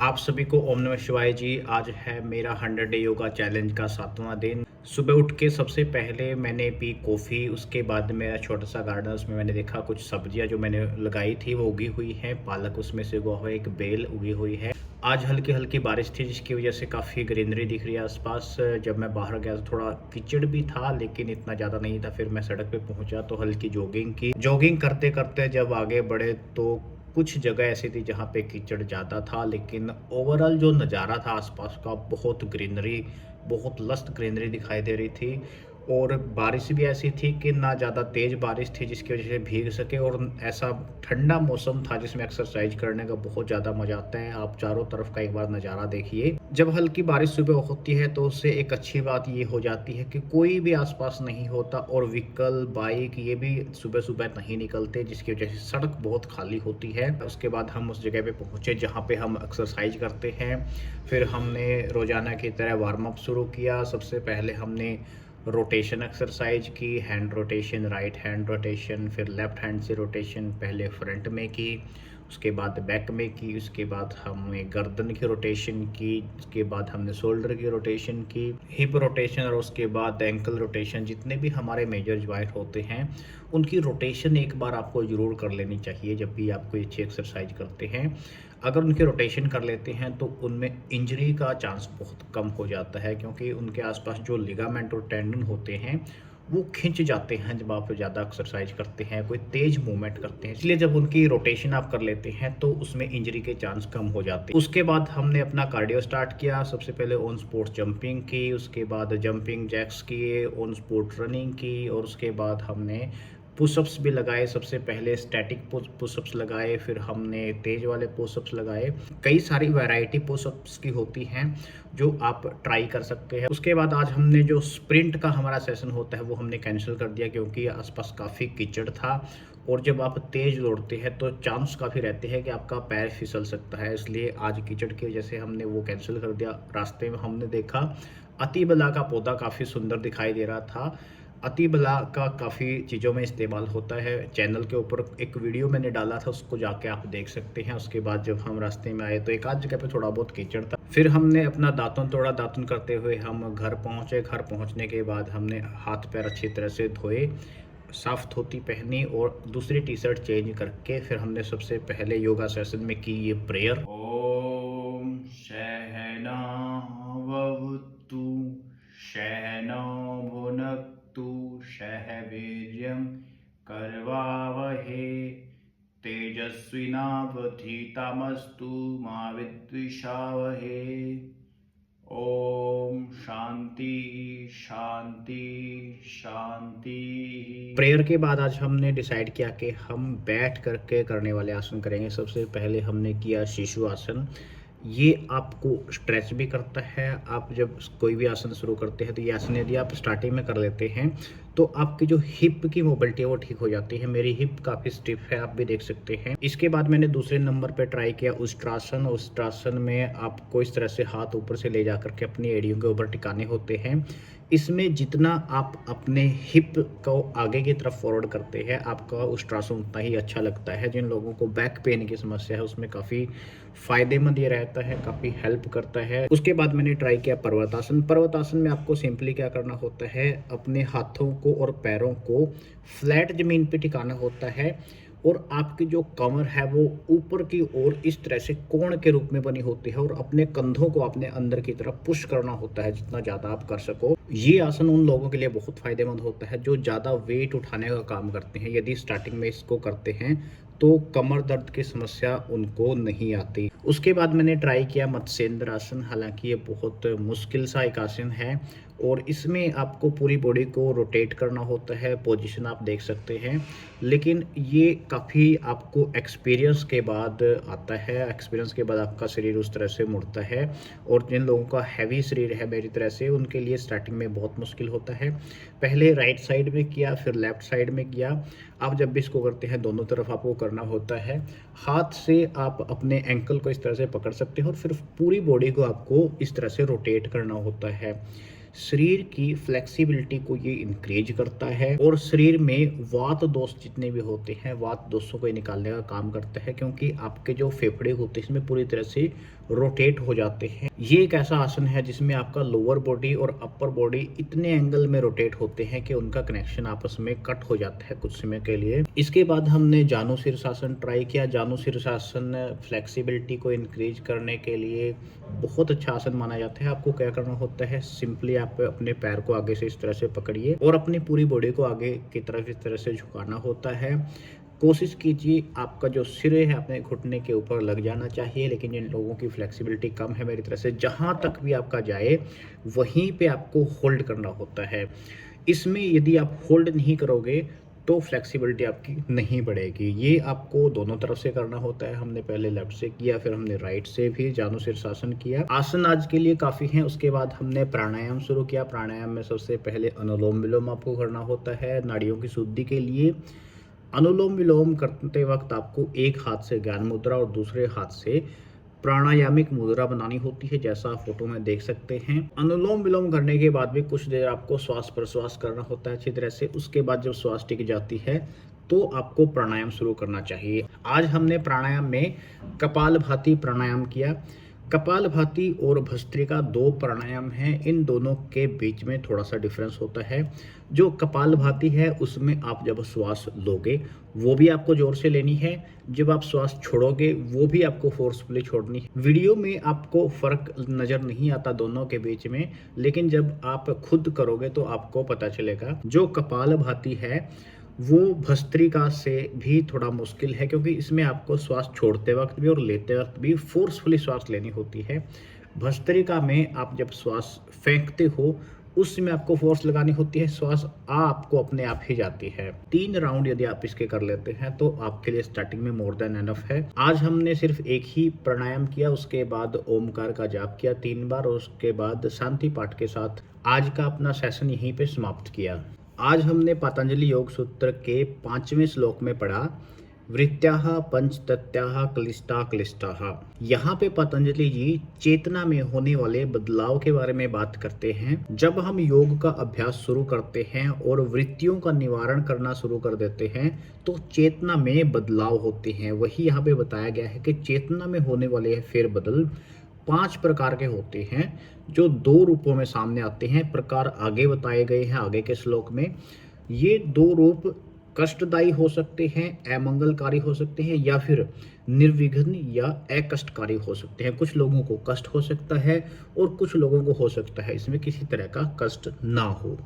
आप सभी को ओम नमः शिवाय जी। आज है मेरा 100 डे योगा चैलेंज का 7वां दिन। सुबह उठ के सबसे पहले मैंने पी कॉफ़ी, उसके बाद मेरा छोटा-सा गार्डन, उसमें मैंने देखा कुछ सब्जियां जो मैंने लगाई थी वो उगी हुई हैं। पालक उसमें से उगा हुआ है, एक बेल उगी हुई है। आज हल्की-हल्की बारिश थी जिसकी वजह से काफ़ी ग्रीनरी दिख रही है आस-पास। जब मैं बाहर गया तो थोड़ा कीचड़ भी था लेकिन इतना ज़्यादा नहीं था। फिर मैं सड़क पे पहुँचा तो हल्की जॉगिंग की। जॉगिंग करते-करते जब आगे बढ़े तो कुछ जगह ऐसी थी जहाँ पे कीचड़ ज़्यादा था, लेकिन ओवरऑल जो नज़ारा था आसपास का, बहुत ग्रीनरी, बहुत लस्ट ग्रीनरी दिखाई दे रही थी। और बारिश भी ऐसी थी कि ना ज़्यादा तेज़ बारिश थी जिसकी वजह से भीग सके, और ऐसा ठंडा मौसम था जिसमें एक्सरसाइज करने का बहुत ज़्यादा मज़ा आता है। आप चारों तरफ का एक बार नज़ारा देखिए। जब हल्की बारिश सुबह होती है तो उससे एक अच्छी बात ये हो जाती है कि कोई भी आसपास नहीं होता, और व्हीकल, बाइक ये भी सुबह-सुबह नहीं निकलते जिसकी वजह से सड़क बहुत खाली होती है। उसके बाद हम उस जगह पे पहुँचे जहाँ पे हम एक्सरसाइज करते हैं। फिर हमने रोज़ाना की तरह वार्म अप शुरू किया। सबसे पहले हमने रोटेशन एक्सरसाइज की, hand rotation, right hand rotation, फिर लेफ्ट हैंड से रोटेशन। पहले फ्रंट में की, उसके बाद बैक में की, उसके बाद हमने गर्दन की रोटेशन की, उसके बाद हमने शोल्डर की रोटेशन की, हिप रोटेशन, और उसके बाद एंकल रोटेशन। जितने भी हमारे मेजर जॉइंट होते हैं उनकी रोटेशन एक बार आपको ज़रूर कर लेनी चाहिए जब भी आप कोई अच्छी एक्सरसाइज करते हैं। अगर उनकी रोटेशन कर लेते हैं तो उनमें इंजरी का चांस बहुत कम हो जाता है, क्योंकि उनके आसपास जो लिगामेंट और टेंडन होते हैं वो खिंच जाते हैं जब आप ज़्यादा एक्सरसाइज करते हैं, कोई तेज मूवमेंट करते हैं। इसलिए जब उनकी रोटेशन आप कर लेते हैं तो उसमें इंजरी के चांस कम हो जाते हैं। उसके बाद हमने अपना कार्डियो स्टार्ट किया। सबसे पहले ऑन स्पॉट जंपिंग की, उसके बाद जंपिंग जैक्स किए, ऑन स्पॉट रनिंग की, और उसके बाद हमने पुशअप्स भी लगाए। सबसे पहले स्टैटिक पुशअप्स लगाए, फिर हमने तेज वाले पुशअप्स लगाए। कई सारी वैरायटी पुशअप्स की होती हैं जो आप ट्राई कर सकते हैं। उसके बाद आज हमने जो स्प्रिंट का हमारा सेशन होता है वो हमने कैंसिल कर दिया, क्योंकि आसपास काफ़ी कीचड़ था, और जब आप तेज दौड़ते हैं तो चांस काफ़ी रहते हैं कि आपका पैर फिसल सकता है। इसलिए आज कीचड़ की वजह से हमने वो कैंसिल कर दिया। रास्ते में हमने देखा अतिबला का पौधा काफ़ी सुंदर दिखाई दे रहा था। अतिबला का काफ़ी चीज़ों में इस्तेमाल होता है। चैनल के ऊपर एक वीडियो मैंने डाला था, उसको जाके आप देख सकते हैं। उसके बाद जब हम रास्ते में आए तो एक आध जगह पे थोड़ा बहुत कीचड़ था। फिर हमने अपना दातुन तोड़ा। दातुन करते हुए हम घर पहुँचे। घर पहुँचने के बाद हमने हाथ पैर अच्छी तरह से धोए, साफ धोती पहनी, और दूसरी टी शर्ट चेंज करके फिर हमने सबसे पहले योगा सेशन में की ये प्रेयर। ओम सहना भवतु सहनौ भुनक्तु सह वीर्यं करवावहे तेजस्विनावधीतमस्तु मा विद्विषावहे। ओम शांति शांति शांति। प्रेयर के बाद आज हमने डिसाइड किया कि हम बैठ करके करने वाले आसन करेंगे। सबसे पहले हमने किया शिशु आसन। ये आपको स्ट्रेच भी करता है। आप जब कोई भी आसन शुरू करते हैं तो ये आसन यदि आप स्टार्टिंग में कर लेते हैं तो आपकी जो हिप की मोबिलिटी है वो ठीक हो जाती है। मेरी हिप काफ़ी स्टिफ है, आप भी देख सकते हैं। इसके बाद मैंने दूसरे नंबर पे ट्राई किया उष्ट्रासन। उष्ट्रासन में आपको इस तरह से हाथ ऊपर से ले जाकर के अपनी एड़ियों के ऊपर टिकाने होते हैं। इसमें जितना आप अपने हिप को आगे की तरफ फॉरवर्ड करते हैं आपका उष्ट्रासन उतना ही अच्छा लगता है। जिन लोगों को बैक पेन की समस्या है उसमें काफ़ी फ़ायदेमंद ये रहता है, काफ़ी हेल्प करता है। उसके बाद मैंने ट्राई किया पर्वतासन। पर्वतासन में आपको सिंपली क्या करना होता है, अपने हाथों को और पैरों को फ्लैट ज़मीन पे टिकाना होता है, और आपकी जो कमर है वो ऊपर की ओर इस तरह से कोण के रूप में बनी होती है, और अपने कंधों को अपने अंदर की तरफ पुश करना होता है जितना ज़्यादा आप कर सको। ये आसन उन लोगों के लिए बहुत फ़ायदेमंद होता है जो ज़्यादा वेट उठाने का काम करते हैं। यदि स्टार्टिंग में इसको करते हैं तो कमर दर्द की समस्या उनको नहीं आती। उसके बाद मैंने ट्राई किया मत्स्येंद्र आसन। हालांकि ये बहुत मुश्किल सा एक आसन है, और इसमें आपको पूरी बॉडी को रोटेट करना होता है। पोजीशन आप देख सकते हैं, लेकिन ये काफ़ी आपको एक्सपीरियंस के बाद आता है। एक्सपीरियंस के बाद आपका शरीर उस तरह से मुड़ता है, और जिन लोगों का हैवी शरीर है मेरी तरह से उनके लिए स्टार्टिंग में बहुत मुश्किल होता है। पहले राइट साइड में किया, फिर लेफ्ट साइड में किया। आप जब भी इसको करते हैं दोनों तरफ आपको करना होता है। हाथ से आप अपने एंकल को इस तरह से पकड़ सकते हो, और फिर पूरी बॉडी को आपको इस तरह से रोटेट करना होता है। शरीर की फ्लेक्सिबिलिटी को ये इंक्रीज करता है, और शरीर में वात दोष जितने भी होते हैं वात दोषों को निकालने का काम करता है, क्योंकि आपके जो फेफड़े होते हैं इसमें पूरी तरह से रोटेट हो जाते हैं। ये एक ऐसा आसन है जिसमें आपका लोअर बॉडी और अपर बॉडी इतने एंगल में रोटेट होते हैं कि उनका कनेक्शन आपस में कट हो जाता है कुछ समय के लिए। इसके बाद हमने जानु शीर्षासन ट्राई किया। जानु शीर्षासन फ्लेक्सिबिलिटी को इंक्रीज करने के लिए बहुत अच्छा आसन माना जाता है। आपको क्या करना होता है, सिंपली आप अपने पैर को आगे से इस तरह से पकड़िए और अपनी पूरी बॉडी को आगे की तरफ इस तरह से झुकाना होता है। कोशिश कीजिए आपका जो सिर है अपने घुटने के ऊपर लग जाना चाहिए, लेकिन जिन लोगों की फ्लेक्सिबिलिटी कम है मेरी तरह से, जहाँ तक भी आपका जाए वहीं पे आपको होल्ड करना होता है। इसमें यदि आप होल्ड नहीं करोगे तो फ्लेक्सिबिलिटी आपकी नहीं बढ़ेगी। ये आपको दोनों तरफ से करना होता है। हमने पहले लेफ्ट से किया, फिर हमने राइट से भी जानु शीर्षासन किया। आसन आज के लिए काफ़ी हैं। उसके बाद हमने प्राणायाम शुरू किया। प्राणायाम में सबसे पहले अनुलोम विलोम आपको करना होता है नाड़ियों की शुद्धि के लिए। अनुलोम विलोम करते वक्त आपको एक हाथ से ज्ञान मुद्रा और दूसरे हाथ से प्राणायामिक मुद्रा बनानी होती है, जैसा आप फोटो में देख सकते हैं। अनुलोम विलोम करने के बाद भी कुछ देर आपको श्वास प्रश्वास करना होता है अच्छी तरह से। उसके बाद जब श्वास टिक जाती है तो आपको प्राणायाम शुरू करना चाहिए। आज हमने प्राणायाम में कपालभाति प्राणायाम किया। कपालभाति और भस्त्रिका दो प्राणायाम हैं। इन दोनों के बीच में थोड़ा सा डिफरेंस होता है। जो कपालभाति है उसमें आप जब श्वास लोगे वो भी आपको जोर से लेनी है, जब आप श्वास छोड़ोगे वो भी आपको फोर्सफुली छोड़नी है। वीडियो में आपको फर्क नज़र नहीं आता दोनों के बीच में, लेकिन जब आप खुद करोगे तो आपको पता चलेगा। जो कपालभाति है वो भस्त्रिका से भी थोड़ा मुश्किल है, क्योंकि इसमें आपको श्वास छोड़ते वक्त भी और लेते वक्त भी फोर्सफुली श्वास लेनी होती है। भस्त्रिका में आप जब श्वास फेंकते हो उसमें आपको फोर्स लगानी होती है, श्वास आपको अपने आप ही जाती है। 3 राउंड यदि आप इसके कर लेते हैं तो आपके लिए स्टार्टिंग में मोर देन एनफ है। आज हमने सिर्फ एक ही प्राणायाम किया, उसके बाद ओमकार का जाप किया 3 बार और उसके बाद शांति पाठ के साथ आज का अपना सेशन यहीं पे समाप्त किया। आज हमने पतंजलि योग सूत्र के 5वें श्लोक में पढ़ा वृत्त्याः पंचतत्त्याः क्लिष्टा क्लिष्टाः। यहाँ पे पतंजलि जी चेतना में होने वाले बदलाव के बारे में बात करते हैं। जब हम योग का अभ्यास शुरू करते हैं और वृत्तियों का निवारण करना शुरू कर देते हैं तो चेतना में बदलाव होते हैं। वही यहाँ पे बताया गया है कि चेतना में होने वाले फेरबदल 5 प्रकार के होते हैं, जो 2 रूपों में सामने आते हैं। प्रकार आगे बताए गए हैं आगे के श्लोक में। ये 2 रूप कष्टदायी हो सकते हैं, अमंगलकारी हो सकते हैं, या फिर निर्विघ्न या अकष्टकारी हो सकते हैं। कुछ लोगों को कष्ट हो सकता है और कुछ लोगों को हो सकता है इसमें किसी तरह का कष्ट ना हो।